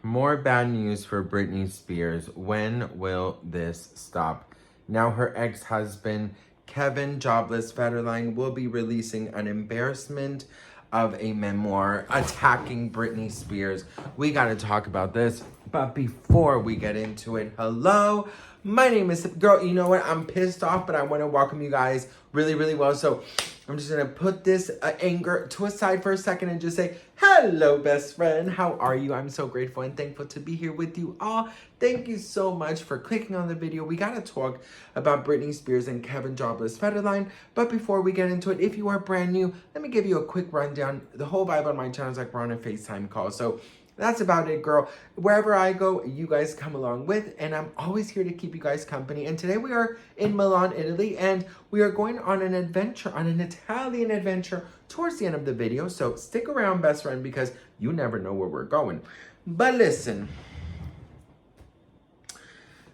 More bad news for Britney Spears. When will this stop? Now her ex-husband, Kevin Jobless Federline, will be releasing an embarrassment of a memoir attacking Britney Spears. We gotta talk about this. But before we get into it, hello, my name is, girl, you know what? I'm pissed off, but I want to welcome you guys really, really well. So I'm just going to put this anger to a side for a second and just say, hello, best friend. How are you? I'm so grateful and thankful to be here with you all. Thank you so much for clicking on the video. We got to talk about Britney Spears and Kevin Jobless Federline. But before we get into it, if you are brand new, let me give you a quick rundown. The whole vibe on my channel is like we're on a FaceTime call. So that's about it, girl. Wherever I go, you guys come along with, and I'm always here to keep you guys company. And today we are in Milan, Italy, and we are going on an adventure, on an Italian adventure towards the end of the video. So stick around, best friend, because you never know where we're going. But listen,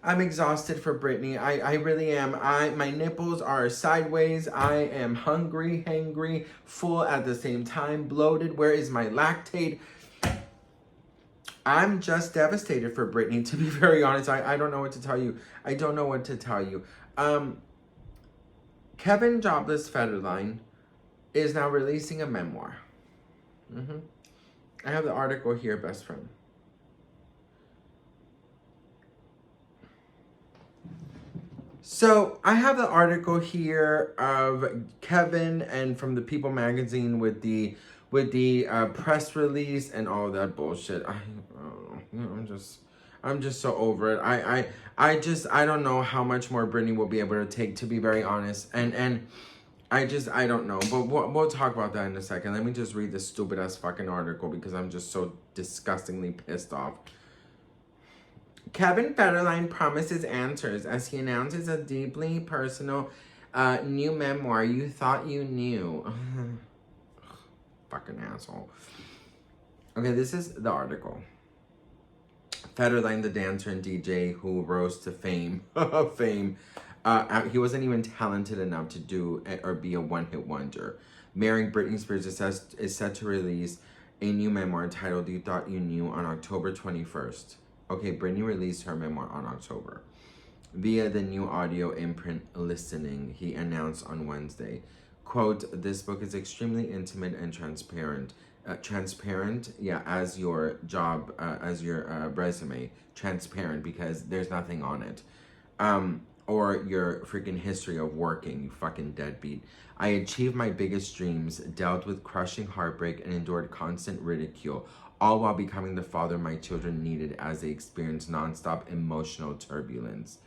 I'm exhausted for Britney. I really am. My nipples are sideways. I am hungry, hangry, full at the same time, bloated. Where is my lactate? I'm just devastated for Britney, to be very honest. I don't know what to tell you. I don't know what to tell you. Kevin Jobless Federline is now releasing a memoir. I have the article here, best friend. So I have the article here of Kevin and from the People magazine with the press release and all that bullshit. I'm just so over it. I don't know how much more Britney will be able to take, to be very honest. And I don't know. But we'll talk about that in a second. Let me just read this stupid ass fucking article because I'm just so disgustingly pissed off. Kevin Federline promises answers as he announces a deeply personal new memoir, You Thought You Knew. Fucking asshole. Okay, this is the article. Federline, the dancer and DJ who rose to fame, he wasn't even talented enough to do or be a one-hit wonder. Marrying Britney Spears is set to release a new memoir titled You Thought You Knew on October 21st. Okay, Britney released her memoir on October. Via the new audio imprint Listening, he announced on Wednesday, quote, this book is extremely intimate and transparent. As your job, as your resume. Transparent because there's nothing on it. Or your freaking history of working, you fucking deadbeat. I achieved my biggest dreams, dealt with crushing heartbreak, and endured constant ridicule, all while becoming the father my children needed as they experienced nonstop emotional turbulence.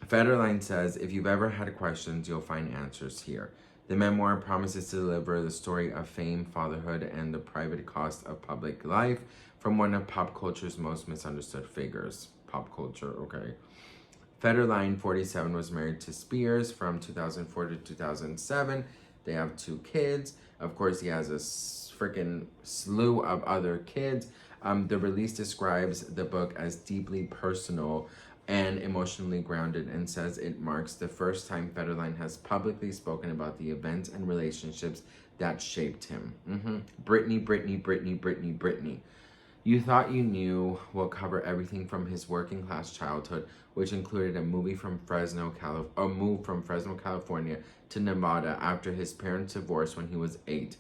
Federline says, if you've ever had questions, you'll find answers here. The memoir promises to deliver the story of fame, fatherhood, and the private cost of public life from one of pop culture's most misunderstood figures. Pop culture, okay. Federline, 47, was married to Spears from 2004 to 2007. They have 2 kids. Of course, he has a freaking slew of other kids. The release describes the book as deeply personal and emotionally grounded and says it marks the first time Federline has publicly spoken about the events and relationships that shaped him. Britney. You Thought You Knew will cover everything from his working class childhood, which included a move from Fresno, California to Nevada after his parents divorced when he was 8.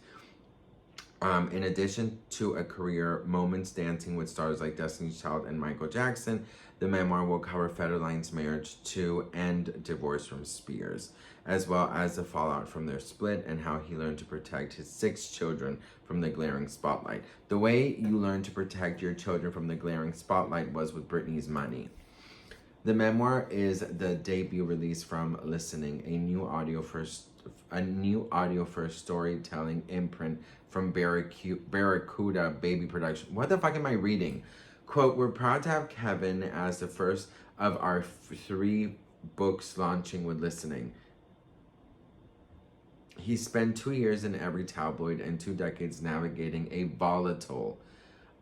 In addition to a career, moments dancing with stars like Destiny's Child and Michael Jackson, the memoir will cover Federline's marriage to and divorce from Spears, as well as the fallout from their split and how he learned to protect his 6 children from the glaring spotlight. The way you learn to protect your children from the glaring spotlight was with Britney's money. The memoir is the debut release from Listening, a new audio first storytelling imprint from Barracuda Baby Production. What the fuck am I reading? Quote, we're proud to have Kevin as the first of our 3 books launching with Listening. He spent 2 years in every tabloid and 2 decades navigating a volatile,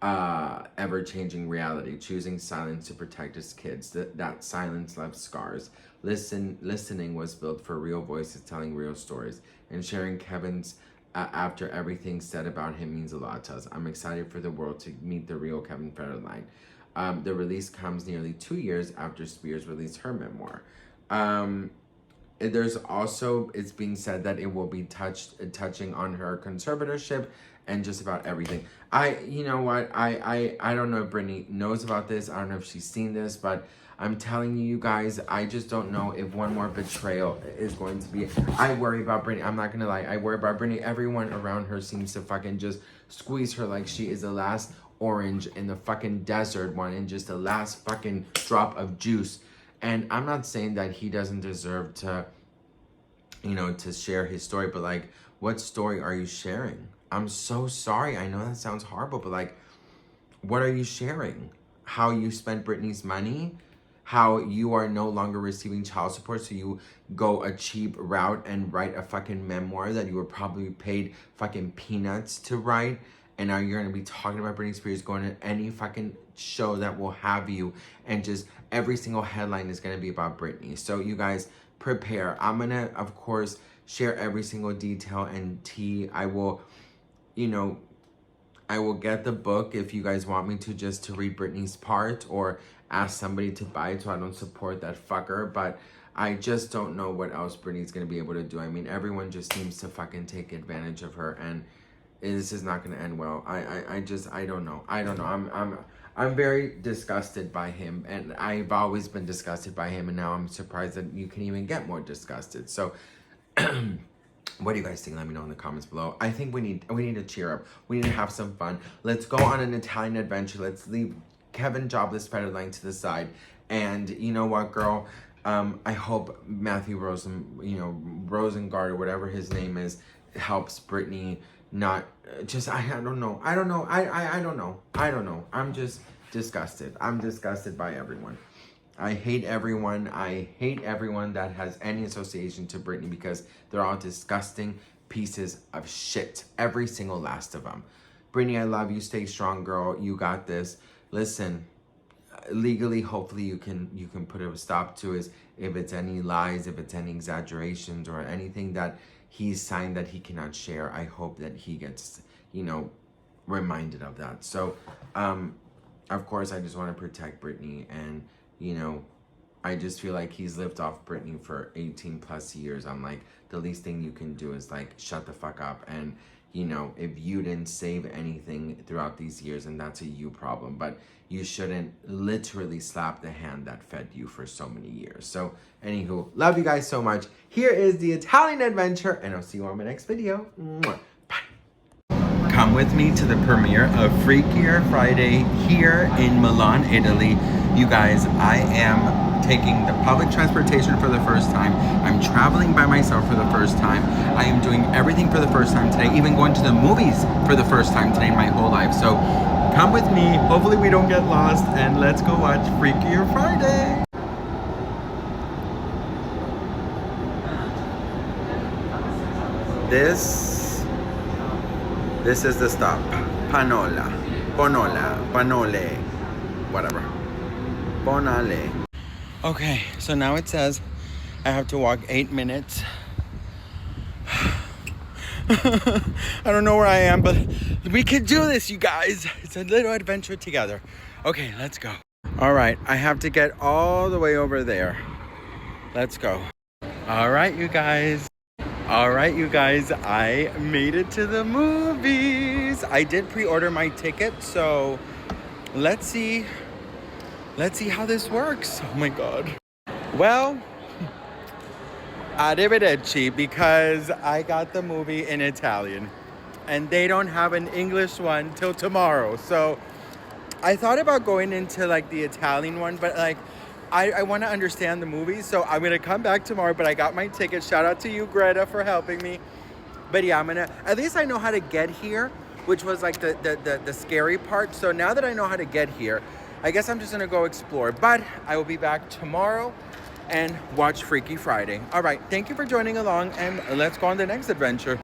ever-changing reality, choosing silence to protect his kids. That silence left scars. Listening was built for real voices telling real stories and sharing Kevin's after everything said about him means a lot to us. I'm excited for the world to meet the real Kevin Federline. The release comes nearly 2 years after Spears released her memoir. There's also, it's being said that it will be touching on her conservatorship and just about everything. You know what, I don't know if Britney knows about this. I don't know if she's seen this, but I'm telling you guys, I just don't know if one more betrayal is going to be. I worry about Britney. I'm not gonna lie, I worry about Britney. Everyone around her seems to fucking just squeeze her like she is the last orange in the fucking desert one and just the last fucking drop of juice. And I'm not saying that he doesn't deserve to, you know, to share his story, but like, what story are you sharing? I'm so sorry. I know that sounds horrible, but like, what are you sharing? How you spent Britney's money? How you are no longer receiving child support, so you go a cheap route and write a fucking memoir that you were probably paid fucking peanuts to write, and now you're gonna be talking about Britney Spears, going to any fucking show that will have you, and just every single headline is gonna be about Britney. So you guys prepare. I'm gonna, of course, share every single detail and tea. I will, you know, I will get the book if you guys want me to, just to read Britney's part, or ask somebody to buy it so I don't support that fucker. But I just don't know what else Britney's gonna be able to do. I mean, everyone just seems to fucking take advantage of her, and this is not gonna end well. I don't know. I'm very disgusted by him, and I've always been disgusted by him, and now I'm surprised that you can even get more disgusted. So what do you guys think? Let me know in the comments below. I think we need to cheer up. We need to have some fun. Let's go on an Italian adventure. Let's leave Kevin Jobless Federline to the side. And you know what, girl? I hope Matthew Rosengard, or whatever his name is, helps Britney. Not just, I don't know. I don't know. I'm just disgusted. I'm disgusted by everyone. I hate everyone. I hate everyone that has any association to Britney, because they're all disgusting pieces of shit. Every single last of them. Britney, I love you. Stay strong, girl. You got this. Listen, legally, hopefully you can put a stop to is if it's any lies, if it's any exaggerations, or anything that he's signed that he cannot share. I hope that he gets, you know, reminded of that. So, of course, I just want to protect Britney, and you know, I just feel like he's lived off Britney for 18 plus years. I'm like, the least thing you can do is like, shut the fuck up. And, you know, if you didn't save anything throughout these years, and that's a you problem, but you shouldn't literally slap the hand that fed you for so many years. So, anywho, love you guys so much. Here is the Italian adventure, and I'll see you on my next video. Mwah. Bye. Come with me to the premiere of Freakier Friday here in Milan, Italy. You guys, I am taking the public transportation for the first time. I'm traveling by myself for the first time. I am doing everything for the first time today, even going to the movies for the first time today in my whole life. So come with me. Hopefully we don't get lost, and let's go watch Freakier Friday. This is the stop. Panola, Panole, whatever. Bonale. Okay, so now it says I have to walk 8 minutes. I don't know where I am, but we can do this, you guys. It's a little adventure together. Okay, let's go. All right, I have to get all the way over there. Let's go. All right, you guys. I made it to the movies. I did pre-order my ticket, so let's see how this works. Oh my God. Well, arrivederci, because I got the movie in Italian and they don't have an English one till tomorrow. So I thought about going into like the Italian one, but like I want to understand the movie, so I'm gonna come back tomorrow. But I got my ticket. Shout out to you, Greta, for helping me. But yeah, at least I know how to get here, which was like the scary part. So now that I know how to get here, I guess I'm just gonna go explore. But I will be back tomorrow and watch Freaky Friday. All right, thank you for joining along, and let's go on the next adventure.